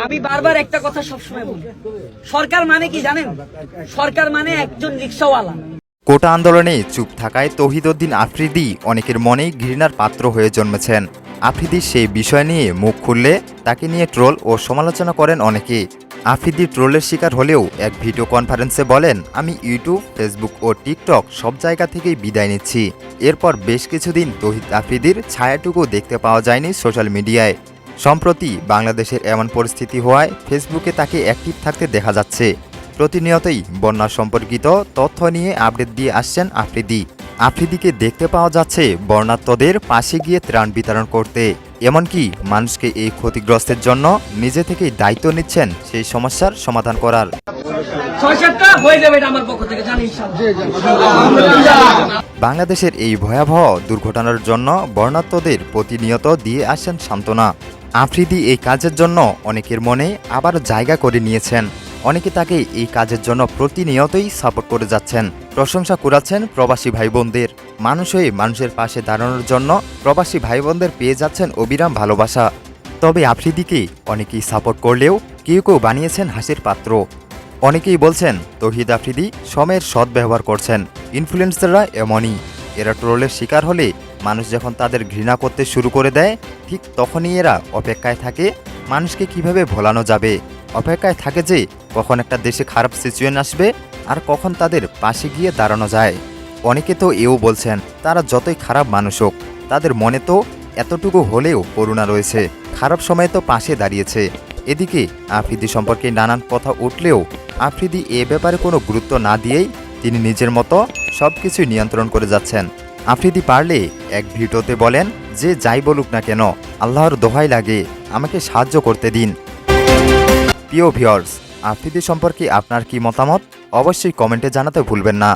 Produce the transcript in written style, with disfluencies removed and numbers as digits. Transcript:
আমি বারবার একটা কথা সবসময় বলি, সরকার মানে কি জানেন? সরকার মানে একজন রিকশাওয়ালা। কোটা আন্দোলনে চুপ থাকায় তৌহিদউদ্দিন আফ্রিদি অনেকের মনেই ঘৃণার পাত্র হয়ে জন্মেছেন। আফ্রিদি সেই বিষয় নিয়ে মুখ খুললে তাকে নিয়ে ট্রোল ও সমালোচনা করেন অনেকে। আফ্রিদি ট্রোলের শিকার হলেও এক ভিডিও কনফারেন্সে বলেন, আমি ইউটিউব, ফেসবুক ও টিকটক সব জায়গা থেকেই বিদায় নিচ্ছি। এরপর বেশ কিছুদিন তৌহিদ আফ্রিদির ছায়াটুকু দেখতে পাওয়া যায়নি সোশ্যাল মিডিয়ায়। সম্প্রতি বাংলাদেশের এমন পরিস্থিতি হওয়ায় ফেসবুকে তাকে অ্যাক্টিভ থাকতে দেখা যাচ্ছে। প্রতিনিয়তই বন্যা সম্পর্কিত তথ্য নিয়ে আপডেট দিয়ে আসছেন আফ্রিদি। আফ্রিদিকে দেখতে পাওয়া যাচ্ছে বন্যার্তদের পাশে গিয়ে ত্রাণ বিতরণ করতে। এমনকি মানুষকে এই ক্ষতিগ্রস্তের জন্য নিজে থেকেই দায়িত্ব নিচ্ছেন সেই সমস্যার সমাধান করার। বাংলাদেশের এই ভয়াবহ দুর্ঘটনার জন্য বন্যার্তদের প্রতিনিয়ত দিয়ে আসেন সান্ত্বনা। আফ্রিদি এই কাজের জন্য অনেকের মনে আবার জায়গা করে নিয়েছেন। অনেকে তাকে এই কাজের জন্য প্রতিনিয়তই সাপোর্ট করে যাচ্ছেন, প্রশংসা কুড়াচ্ছেন প্রবাসী ভাই বোনদের। মানুষ হয়ে মানুষের পাশে দাঁড়ানোর জন্য প্রবাসী ভাই বোনদের পেয়ে যাচ্ছেন অবিরাম ভালোবাসা। তবে আফ্রিদিকে অনেকেই সাপোর্ট করলেও কেউ কেউ বানিয়েছেন হাসির পাত্র। অনেকেই বলছেন তৌহিদ আফ্রিদি সময়ের সদ্ব্যবহার করছেন। ইনফ্লুয়েন্সাররা এমনই, এরা ট্রোলের শিকার হলে মানুষ যখন তাদের ঘৃণা করতে শুরু করে দেয়, ঠিক তখনই এরা অপেক্ষায় থাকে মানুষকে কিভাবে ভোলানো যাবে। অপেক্ষায় থাকে যে কখন একটা দেশে খারাপ সিচুয়েশন আসবে আর কখন তাদের পাশে গিয়ে দাঁড়ানো যায়। অনেকে তো এও বলছেন তারা যতই খারাপ মানুষ হোক, তাদের মনে তো এতটুকু হলেও করুণা রয়েছে, খারাপ সময়ে তো পাশে দাঁড়িয়েছে। এদিকে আফ্রিদি সম্পর্কে নানান কথা উঠলেও আফ্রিদি এ ব্যাপারে কোনো গুরুত্ব না দিয়েই তিনি নিজের মতো সব কিছুই নিয়ন্ত্রণ করে যাচ্ছেন। আফ্রিদি পারলে এক ভিডিওতে বলেন, যে যাই বলুক না কেন, আল্লাহর দোহাই লাগে আমাকে সাহায্য করতে দিন। প্রিয় ভিউয়ার্স, আফ্রিদি সম্পর্কে আপনার কি মতামত অবশ্যই কমেন্টে জানাতে ভুলবেন না।